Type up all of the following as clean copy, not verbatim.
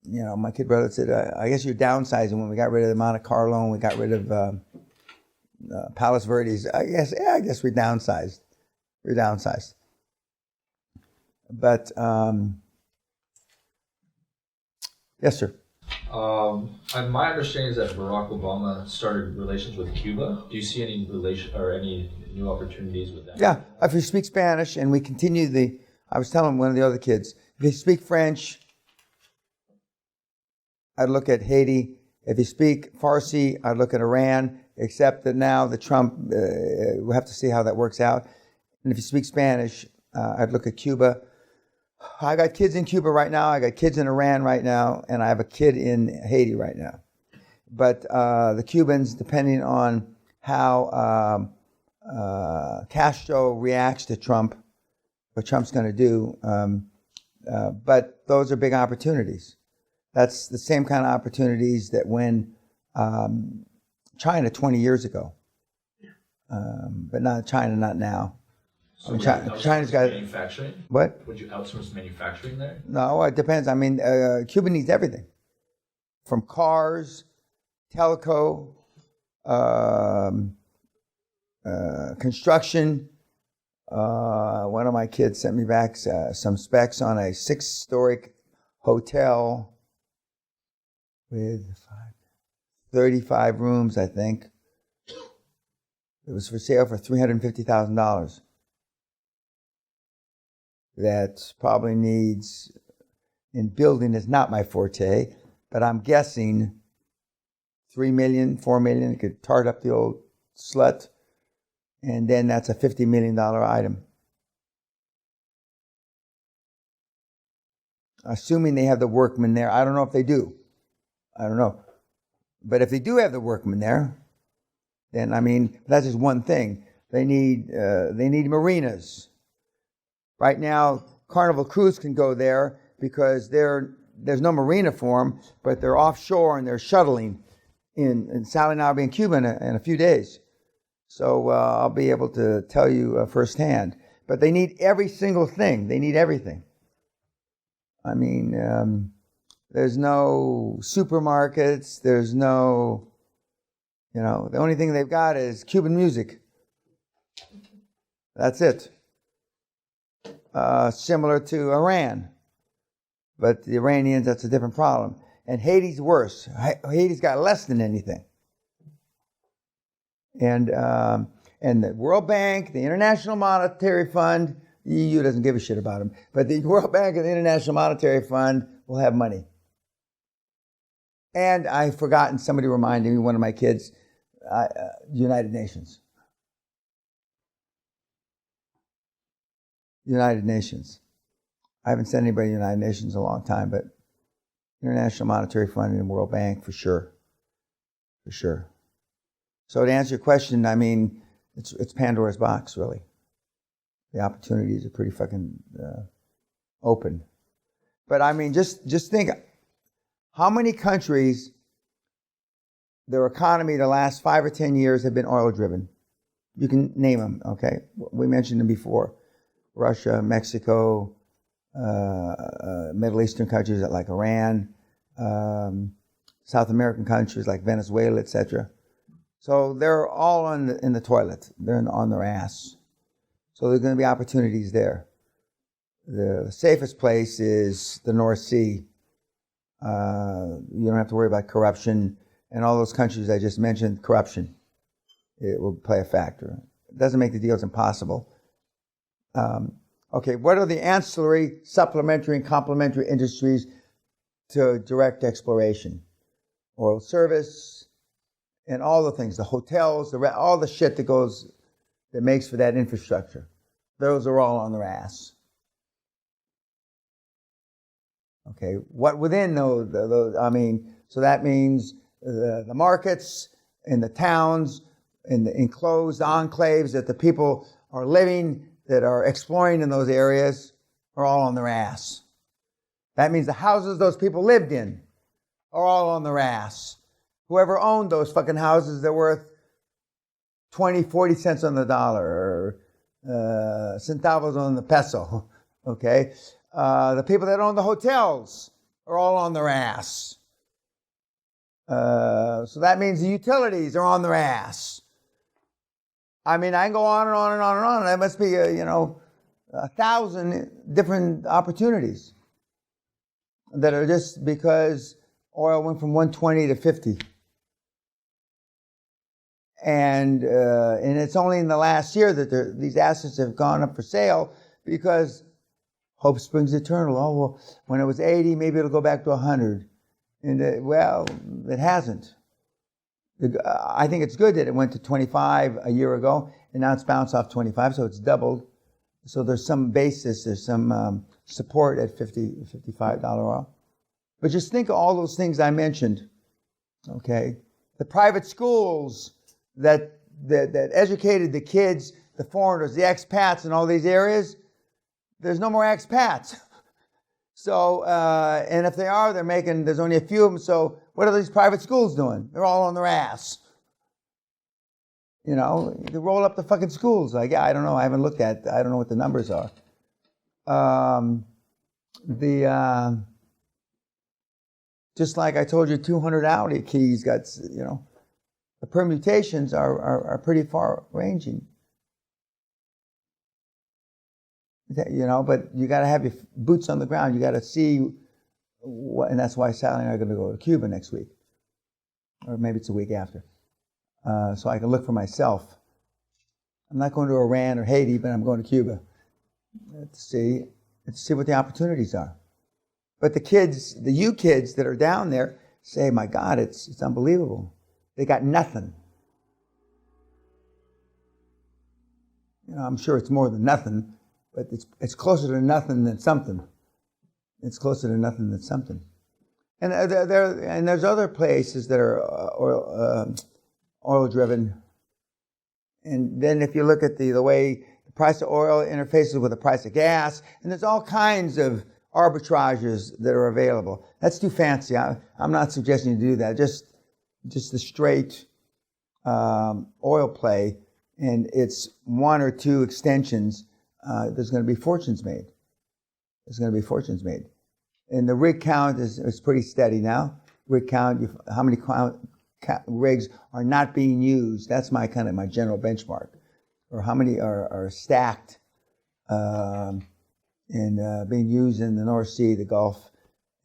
my kid brother said, I guess you're downsizing when we got rid of the Monte Carlo and we got rid of Palos Verdes. I guess we downsized. We're downsized. But, yes, sir. My understanding is that Barack Obama started relations with Cuba. Do you see any relation or any new opportunities with that? Yeah, if you speak Spanish and we continue I was telling one of the other kids, if you speak French, I'd look at Haiti. If you speak Farsi, I'd look at Iran, except that now the Trump, we'll have to see how that works out. And if you speak Spanish, I'd look at Cuba. I got kids in Cuba right now. I got kids in Iran right now. And I have a kid in Haiti right now. But the Cubans, depending on how Castro reacts to Trump, what Trump's going to do. But those are big opportunities. That's the same kind of opportunities that when China 20 years ago. But not China, not now. So China's got manufacturing. What? Would you outsource manufacturing there? No, it depends. I mean, Cuba needs everything, from cars, telco, construction. One of my kids sent me back some specs on a 6-story hotel with 35 rooms, I think. It was for sale for $350,000. That probably needs, in building is not my forte, but I'm guessing $3 million, $4 million. It could tart up the old slut, and then that's a $50 million item. Assuming they have the workmen there. I don't know if they do. I don't know. But if they do have the workmen there, then, I mean, that's just one thing. They need marinas. Right now, Carnival Cruise can go there because there's no marina for them, but they're offshore and they're shuttling in Sally and I'll be in Cuba in a few days. So I'll be able to tell you firsthand. But they need every single thing. They need everything. I mean, there's no supermarkets. There's no, the only thing they've got is Cuban music. That's it. Similar to Iran. But the Iranians, that's a different problem. And Haiti's worse. Haiti's got less than anything. And the World Bank, the International Monetary Fund, the EU doesn't give a shit about them. But the World Bank and the International Monetary Fund will have money. And I've forgotten, somebody reminded me, one of my kids, United Nations. United Nations. I haven't sent anybody to the United Nations in a long time, but International Monetary Fund and World Bank for sure. For sure. So to answer your question, I mean, it's Pandora's box, really. The opportunities are pretty fucking open. But I mean, just think, how many countries, their economy the last 5 or 10 years have been oil driven? You can name them, okay? We mentioned them before. Russia, Mexico, Middle Eastern countries like Iran, South American countries like Venezuela, etc. So they're all in the toilet. They're on their ass. So there's going to be opportunities there. The safest place is the North Sea. You don't have to worry about corruption. And all those countries I just mentioned, corruption. It will play a factor. It doesn't make the deals impossible. Okay, what are the ancillary, supplementary, and complementary industries to direct exploration? Oil service, and all the things, the hotels, all the shit that makes for that infrastructure. Those are all on their ass. Okay, what within those, I mean, so that means the markets and the towns and the enclosed enclaves that the people are living, that are exploring in those areas, are all on their ass. That means the houses those people lived in are all on their ass. Whoever owned those fucking houses that were worth 20, 40 cents on the dollar, or centavos on the peso, okay? The people that own the hotels are all on their ass. So that means the utilities are on their ass. I mean, I can go on and on and on and on. There must be, 1,000 different opportunities that are just because oil went from 120 to 50. And it's only in the last year that these assets have gone up for sale because hope springs eternal. Oh, well, when it was 80, maybe it'll go back to 100. And, it hasn't. I think it's good that it went to 25 a year ago, and now it's bounced off 25, so it's doubled. So there's some basis, there's some support at $55 oil. But just think of all those things I mentioned, okay? The private schools that educated the kids, the foreigners, the expats in all these areas, there's no more expats. So, and if they are, there's only a few of them, so what are these private schools doing? They're all on their ass. You can roll up the fucking schools. I don't know, I haven't looked at, I don't know what the numbers are. Just like I told you, 200 Audi keys got, the permutations are pretty far ranging. But you got to have your boots on the ground. You got to see what, and that's why Sally and I are going to go to Cuba next week, or maybe it's a week after, so I can look for myself. I'm not going to Iran or Haiti, but I'm going to Cuba to see what the opportunities are. But the kids that are down there say, "My God, it's unbelievable. They got nothing." I'm sure it's more than nothing. But it's closer to nothing than something. It's closer to nothing than something. And there's other places that are oil driven. And then if you look at the way the price of oil interfaces with the price of gas, and there's all kinds of arbitrages that are available. That's too fancy. I'm not suggesting you do that. Just the straight oil play, and it's one or two extensions. There's going to be fortunes made. And the rig count is pretty steady now. Rig count, how many rigs are not being used? That's my general benchmark. Or how many are stacked and being used in the North Sea, the Gulf,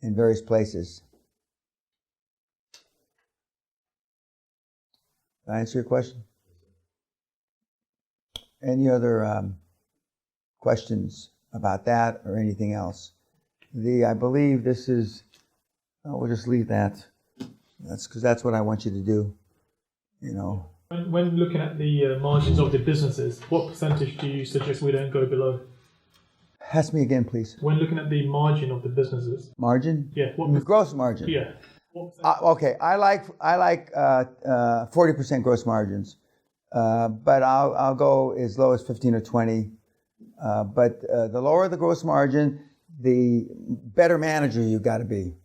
in various places. Did I answer your question? Any other questions about that or anything else? I believe this is, we'll just leave that. That's because that's what I want you to do, When looking at the margins of the businesses, what percentage do you suggest we don't go below? Ask me again, please. When looking at the margin of the businesses. Margin? Yeah. Gross margin? Yeah. Okay, I like 40% gross margins, but I'll go as low as 15 or 20. But the lower the gross margin, the better manager you've got to be.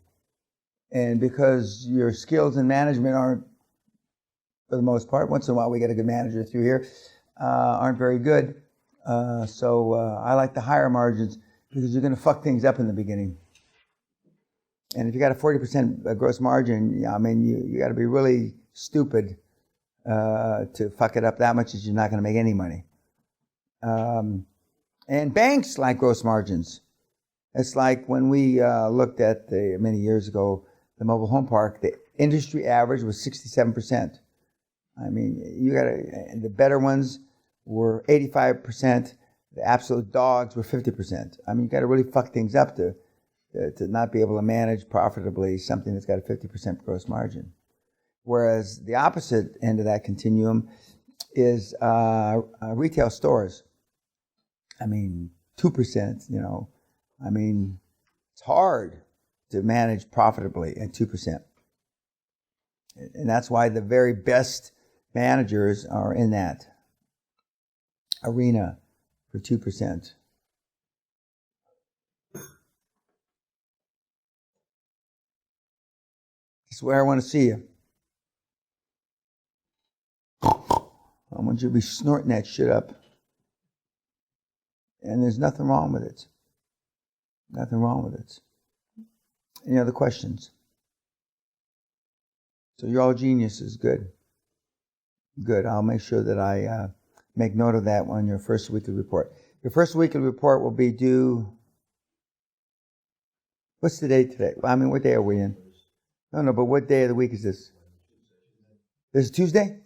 And because your skills in management aren't, for the most part, once in a while we get a good manager through here, aren't very good. So I like the higher margins because you're going to fuck things up in the beginning. And if you got a 40% gross margin, you got to be really stupid to fuck it up that much that you're not going to make any money. And banks like gross margins. It's like when we looked at many years ago, the mobile home park, the industry average was 67%. The better ones were 85%. The absolute dogs were 50%. You got to really fuck things up to not be able to manage profitably something that's got a 50% gross margin. Whereas the opposite end of that continuum is retail stores. 2%, it's hard to manage profitably at 2%. And that's why the very best managers are in that arena for 2%. That's where I want to see you. I want you to be snorting that shit up. And there's nothing wrong with it. Nothing wrong with it. Any other questions? So you're all geniuses. Good. Good. I'll make sure that I make note of that on your first weekly report. Your first weekly report will be due. What's the date today? I mean, what day are we in? No, but what day of the week is this? This is Tuesday?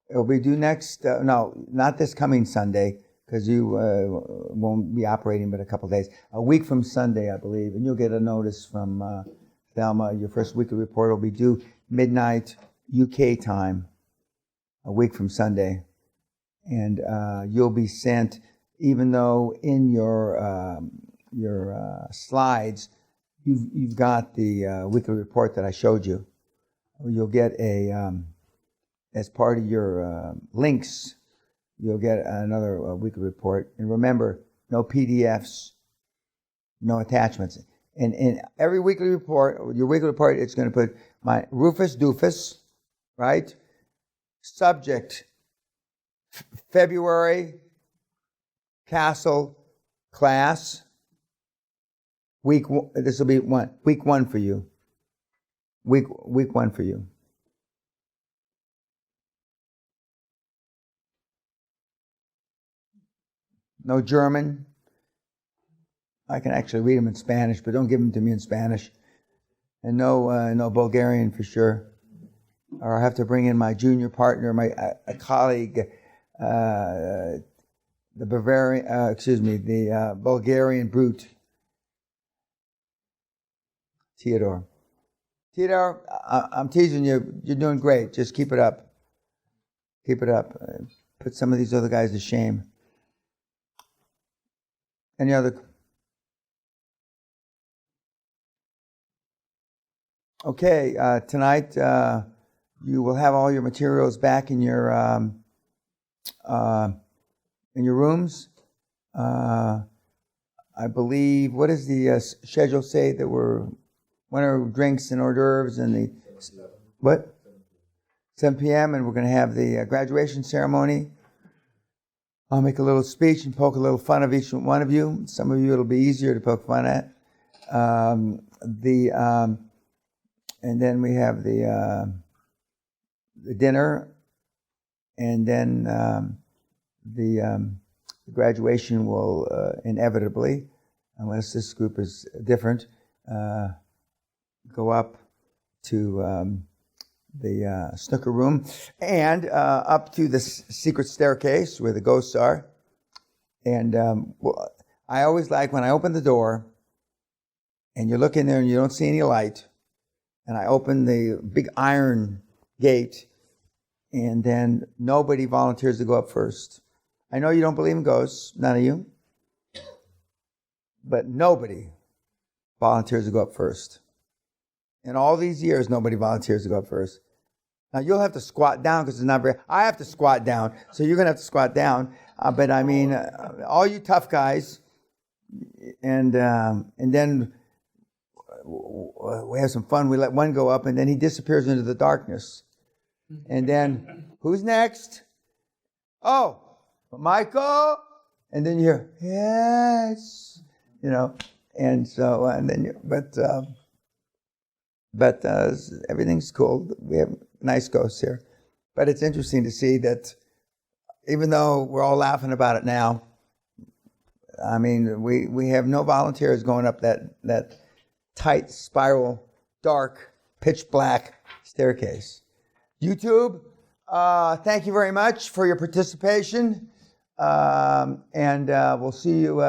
It'll be due next, no, not this coming Sunday, because you won't be operating but a couple days. A week from Sunday, I believe, and you'll get a notice from Thelma. Your first weekly report will be due midnight UK time, a week from Sunday. And you'll be sent, even though in your slides, you've got the weekly report that I showed you. You'll get a, as part of your links, you'll get another weekly report. And remember, no PDFs, no attachments. And in every weekly report, your weekly report, it's going to put my Rufus Doofus, right? Subject, February, Castle, class. This will be week one for you. Week one for you. No German. I can actually read them in Spanish, but don't give them to me in Spanish. And no Bulgarian for sure. Or I have to bring in my junior partner, a colleague, the Bulgarian brute, Theodore. Theodore, I'm teasing you. You're doing great. Just keep it up. Keep it up. Put some of these other guys to shame. Any other? Okay, tonight you will have all your materials back in your rooms. I believe, what does the schedule say that we're, when are drinks and hors d'oeuvres and the, what? 7 p.m. and we're going to have the graduation ceremony. I'll make a little speech and poke a little fun of each one of you. Some of you it'll be easier to poke fun at. And then we have the dinner, and then the graduation will inevitably, unless this group is different, go up to the snooker room and up to the secret staircase where the ghosts are. And I always like when I open the door and you look in there and you don't see any light, and I open the big iron gate, and then nobody volunteers to go up first. I know you don't believe in ghosts, none of you, but nobody volunteers to go up first. In all these years, nobody volunteers to go up first. Now, you'll have to squat down because it's not very... I have to squat down, so you're going to have to squat down. But, I mean, all you tough guys, and then we have some fun. We let one go up, and then he disappears into the darkness. And then, who's next? Oh, Michael? And then you hear, yes, you know. And so, and then, but everything's cool. We have nice ghosts here. But it's interesting to see that even though we're all laughing about it now, I mean, we have no volunteers going up that tight, spiral, dark, pitch black staircase. YouTube, thank you very much for your participation. And we'll see you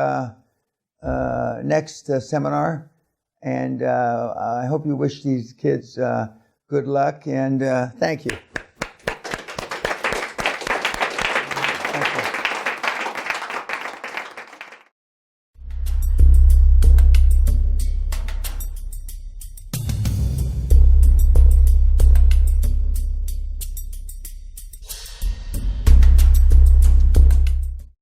next seminar. And I hope you wish these kids good luck, and thank you. Thank you.